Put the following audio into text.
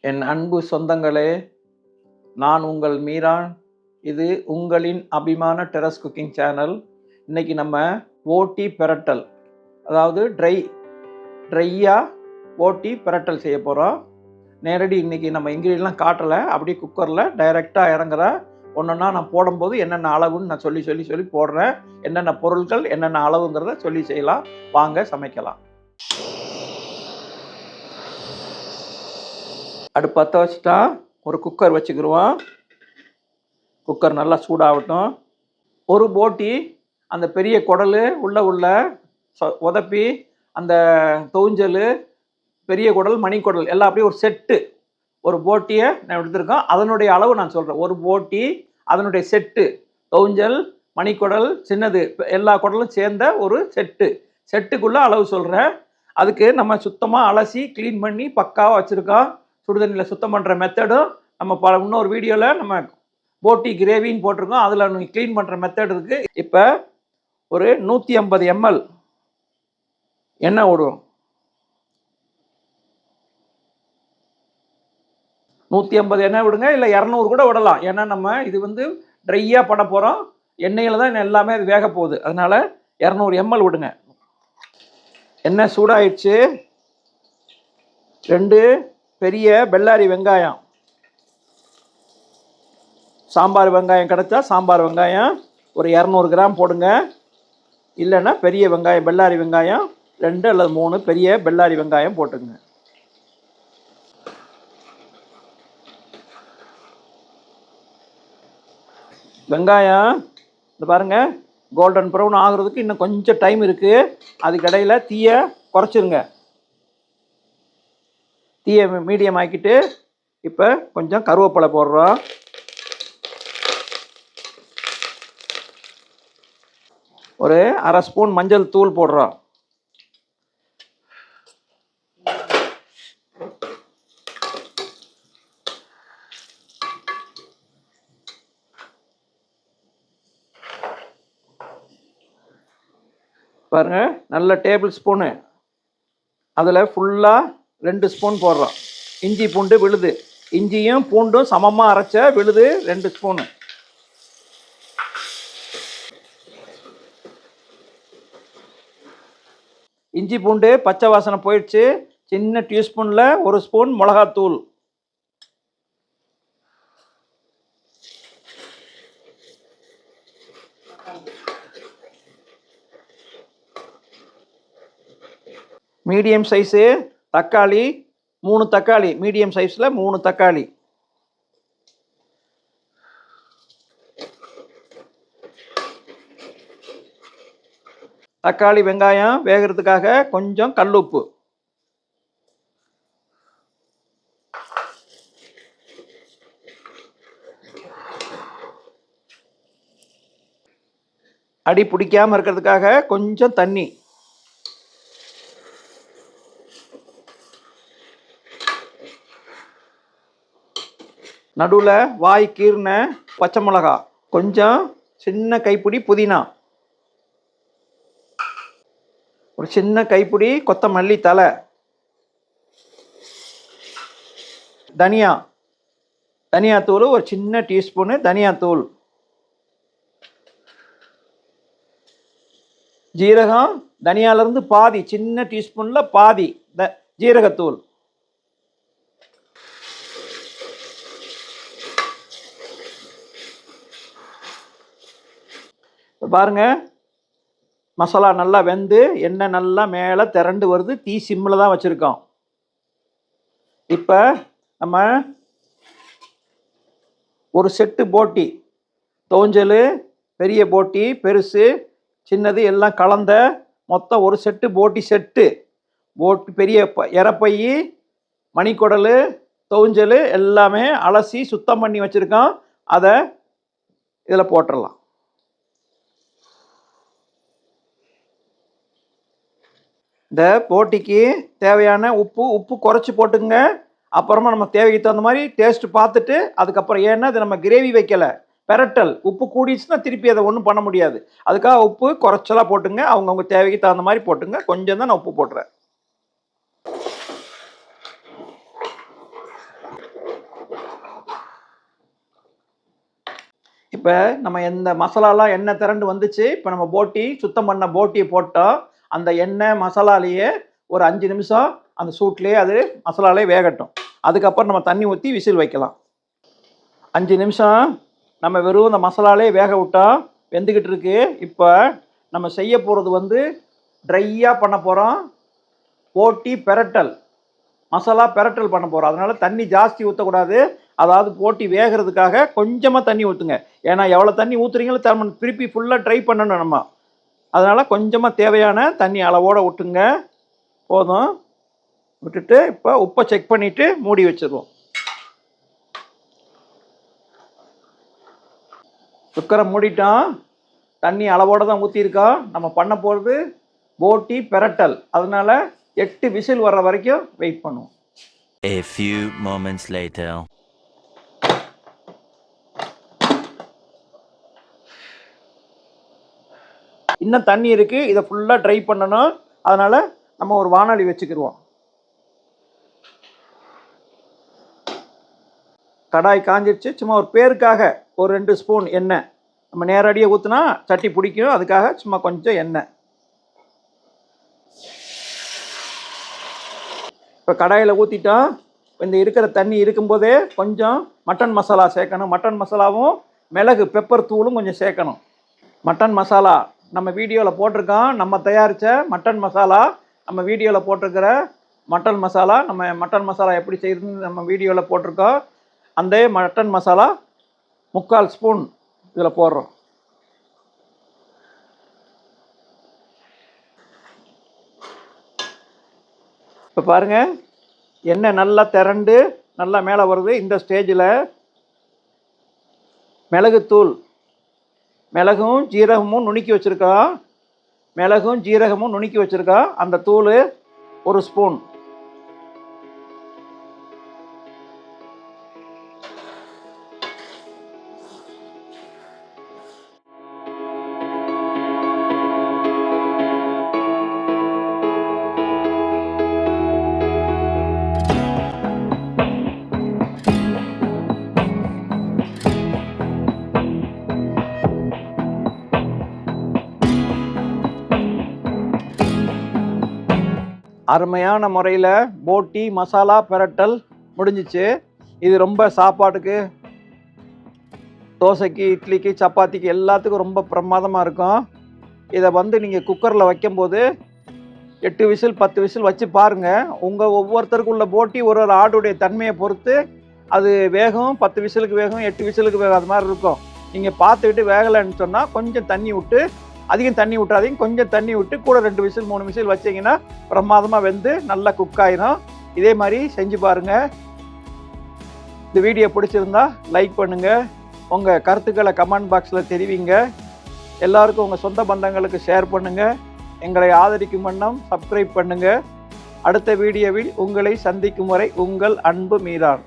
என் அன்பு சொந்தங்களே, நான் உங்கள் மீரான். இது உங்களின் அபிமான டெரஸ் குக்கிங் சேனல். இன்றைக்கி நம்ம ஓட்டி பிரட்டல், அதாவது ட்ரையாக ஓட்டி பிரட்டல் செய்ய போகிறோம். நேரடி இன்றைக்கி நம்ம இன்க்ரீடியன்ட்லாம் காட்டலை, அப்படியே குக்கரில் டைரெக்டாக இறங்குற ஒன்றுன்னா நான் போடும்போது என்னென்ன அளவுன்னு நான் சொல்லி போடுறேன். என்னென்ன பொருட்கள் என்னென்ன அளவுங்கிறத சொல்லி செய்யலாம். வாங்க சமைக்கலாம். அடுப்பு பற்ற வச்சுட்டா ஒரு குக்கர் வச்சுக்கிடுவோம். குக்கர் நல்லா சூடாகட்டும். ஒரு போட்டி அந்த பெரிய குடல் உள்ள உதப்பி அந்த தோஞ்சல், பெரிய குடல், மணிக்குடல் எல்லாம் அப்படியே ஒரு செட்டு, ஒரு போட்டியை நான் எடுத்திருக்கோம். அதனுடைய அளவு நான் சொல்கிறேன். ஒரு போட்டி அதனுடைய செட்டு, தோஞ்சல், மணிக்குடல், சின்னது எல்லா குடலும் சேர்ந்த ஒரு செட்டுக்குள்ளே அளவு சொல்கிறேன். அதுக்கு நம்ம சுத்தமாக அலசி க்ளீன் பண்ணி பக்காவாக வச்சுருக்கோம். சுடுதண்ணியில் சுத்தம் பண்ணுற மெத்தடும் நம்ம இன்னொரு வீடியோவில் நம்ம போட்டி கிரேவின்னு போட்டிருக்கோம். அதில் நீங்கள் க்ளீன் பண்ணுற மெத்தட் இருக்குது. இப்போ ஒரு 150 ml எண்ணெய் விடுவோம். 150 எண்ணெய் விடுங்க, இல்லை 200 கூட விடலாம். ஏன்னா நம்ம இது ட்ரையாக பண்ண போகிறோம். எண்ணெயில் தான் எல்லாமே அது வேக போகுது. அதனால் 200 ml விடுங்க. எண்ணெய் சூடாயிடுச்சு. 2 பெரிய பெல்லாரி வெங்காயம், சாம்பார் வெங்காயம் கிடச்சா சாம்பார் வெங்காயம் ஒரு 200 கிராம் போடுங்க. இல்லைன்னா பெரிய வெங்காயம், பெல்லாரி வெங்காயம் 2 அல்லது 3 பெரிய பெல்லாரி வெங்காயம் போட்டுங்க. வெங்காயம் இந்த பாருங்கள், கோல்டன் ப்ரௌன் ஆகுறதுக்கு இன்னும் கொஞ்சம் டைம் இருக்குது. அதுக்கடையில் தீயை குறைச்சிருங்க. தீயை மீடியம் ஆக்கிட்டு இப்போ கொஞ்சம் கருவேப்பிலை போடுறோம். ஒரு அரை ஸ்பூன் மஞ்சள் தூள் போடுறோம். பாருங்க, நல்ல டேபிள் ஸ்பூனு, அதில் ஃபுல்லாக 2 ஸ்பூன் போடுறோம். இஞ்சி பூண்டு விழுது, இஞ்சியும் பூண்டும் சமமாக அரைச்ச விழுது 2 ஸ்பூனு. இஞ்சி பூண்டு பச்சை வாசனை போயிடுச்சு. சின்ன டீஸ்பூனில் 1 ஸ்பூன் மிளகாத்தூள். மீடியம் சைஸு தக்காளி 3 தக்காளி, மீடியம் சைஸில் 3 தக்காளி. தக்காளி வெங்காயம் வேகிறதுக்காக கொஞ்சம் கல்லுப்பு. அடி பிடிக்காமல் இருக்கிறதுக்காக கொஞ்சம் தண்ணி. நடுவில் வாய் கீர்ன பச்சை மிளகா, கொஞ்சம் சின்ன கைப்பிடி புதினா, ஒரு சின்ன கைப்பிடி கொத்தமல்லி தலை, தனியாத்தூள் ஒரு சின்ன டீஸ்பூனு தனியாத்தூள், ஜீரகம் தனியாவிலேருந்து பாதி, சின்ன டீஸ்பூனில் பாதி ஜீரகத்தூள். பாருங்க, மசாலா நல்லா வெந்து எண்ணெய் நல்லா மேலே திரண்டு வருது. தீ சிம்மில் தான் வச்சுருக்கோம். இப்போ நம்ம ஒரு செட்டு போட்டி, தோஞ்சல், பெரிய போட்டி, பெருசு, சின்னது எல்லாம் கலந்த மொத்தம் ஒரு செட்டு போட்டி, பெரிய இறப்பை, மணிக்குடல், தோஞ்சல் எல்லாமே அலசி சுத்தம் பண்ணி வச்சுருக்கோம். அதை இதில் போட்டுடலாம். இந்த போட்டிக்கு தேவையான உப்பு குறைச்சி போட்டுங்க. அப்புறமா நம்ம தேவைக்கு தகுந்த மாதிரி டேஸ்ட் பார்த்துட்டு அதுக்கப்புறம், ஏன்னா இது நம்ம கிரேவி வைக்கலை, பெரட்டல். உப்பு கூடிச்சுன்னா திருப்பி அதை ஒன்றும் பண்ண முடியாது. அதுக்காக உப்பு குறைச்சலாக போட்டுங்க. அவங்கவுங்க தேவைக்கு தகுந்த மாதிரி போட்டுங்க. கொஞ்சம் தான் நான் உப்பு போட்டுறேன். இப்போ நம்ம எந்த மசாலாலாம் எண்ணெய் திரண்டு வந்துச்சு. இப்போ நம்ம போட்டி சுத்தம் பண்ண போட்டியை போட்டோம். அந்த எண்ணெய் மசாலாலேயே ஒரு 5 நிமிஷம் அந்த சூட்லேயே அது மசாலாலே வேகட்டும். அதுக்கப்புறம் நம்ம தண்ணி ஊற்றி விசில் வைக்கலாம். 5 நிமிஷம் நம்ம வெறும் இந்த மசாலாலே வேக விட்டோம். வெந்துக்கிட்டு இருக்கு. இப்போ நம்ம செய்ய போகிறது வந்து ட்ரையாக பண்ண போகிறோம். போட்டி பெரட்டல் மசாலா பெரட்டல் பண்ண போகிறோம். அதனால் தண்ணி ஜாஸ்தி ஊற்றக்கூடாது. அதாவது போட்டி வேகிறதுக்காக கொஞ்சமாக தண்ணி ஊற்றுங்க. ஏன்னா எவ்வளோ தண்ணி ஊற்றுறீங்களோ திருப்பி ஃபுல்லாக ட்ரை பண்ணணும் நம்ம. அதனால் கொஞ்சமாக தேவையான தண்ணி அளவோடு விட்டுங்க. போதும். விட்டுட்டு இப்போ உப்பை செக் பண்ணிவிட்டு மூடி வச்சுருவோம். குக்கரை மூடிட்டோம். தண்ணி அளவோடு தான் ஊற்றிருக்கோம். நம்ம பண்ண போகிறது போட்டி பெரட்டல். அதனால் 8 விசில் வர்ற வரைக்கும் வெயிட் பண்ணுவோம். A few moments later. இன்னும் தண்ணி இருக்குது. இதை ஃபுல்லாக ட்ரை பண்ணணும். அதனால் நம்ம ஒரு வாணலி வச்சுக்கிடுவோம். கடாய் காஞ்சிருச்சு. சும்மா ஒரு பேருக்காக ஒரு 2 ஸ்பூன் எண்ணெய். நம்ம நேரடியாக ஊற்றினா சட்டி பிடிக்கும். அதுக்காக சும்மா கொஞ்சம் எண்ணெய். இப்போ கடாயில் ஊற்றிட்டோம். இந்த இருக்கிற தண்ணி இருக்கும்போதே கொஞ்சம் மட்டன் மசாலா சேர்க்கணும். மட்டன் மசாலாவும் மிளகு பெப்பர் தூளும் கொஞ்சம் சேர்க்கணும். மட்டன் மசாலா நம்ம வீடியோவில் போட்டிருக்கோம். நம்ம தயாரித்த மட்டன் மசாலா நம்ம வீடியோவில் போட்டிருக்கிற மட்டன் மசாலா. நம்ம மட்டன் மசாலா எப்படி செய்யறதுன்னு நம்ம வீடியோவில் போட்டிருக்கோம். அந்த மட்டன் மசாலா 3/4 ஸ்பூன் இதில் போடுறோம். இப்போ பாருங்கள், எண்ணெய் நல்லா திரண்டு நல்லா மேலே வருது. இந்த ஸ்டேஜில் மிளகுத்தூள், மிளகும் ஜீரகமும் நுணுக்கி வச்சுருக்கோம். மிளகும் ஜீரகமும் நுணுக்கி வச்சுருக்கோம். அந்த தூள் 1 ஸ்பூன். அருமையான முறையில் போட்டி மசாலா பெரட்டல் முடிஞ்சிச்சு. இது ரொம்ப சாப்பாட்டுக்கு, தோசைக்கு, இட்லிக்கு, சப்பாத்திக்கு எல்லாத்துக்கும் ரொம்ப பிரமாதமாக இருக்கும். இதை வந்து நீங்கள் குக்கரில் வைக்கும்போது 8 விசில் 10 விசில் வச்சு பாருங்கள். உங்கள் ஒவ்வொருத்தருக்கும் உள்ள போட்டி ஒரு ஆடுடைய தன்மையை பொறுத்து அது வேகும். 10 விசிலுக்கு வேகும், 8 விசிலுக்கு வேகும். அது மாதிரி இருக்கும். நீங்கள் பார்த்துக்கிட்டு வேகலைன்னு சொன்னால் கொஞ்சம் தண்ணி விட்டு, அதிகம் தண்ணி விட்டாதீங்க, கொஞ்சம் தண்ணி விட்டு கூட 2 விசில் 3 விசில் வச்சிங்கன்னா பிரமாதமாக வெந்து நல்லா குக் ஆகிடும். இதே மாதிரி செஞ்சு பாருங்கள். இந்த வீடியோ பிடிச்சிருந்தா லைக் பண்ணுங்கள். உங்கள் கருத்துக்களை கமெண்ட் பாக்ஸில் தெரிவிங்க. எல்லாருக்கும் உங்கள் சொந்த பந்தங்களுக்கு ஷேர் பண்ணுங்கள். எங்களை ஆதரிக்கும் வண்ணம் சப்ஸ்கிரைப் பண்ணுங்கள். அடுத்த வீடியோவில் உங்களை சந்திக்கும் வரை உங்கள் அன்பு மீரான்.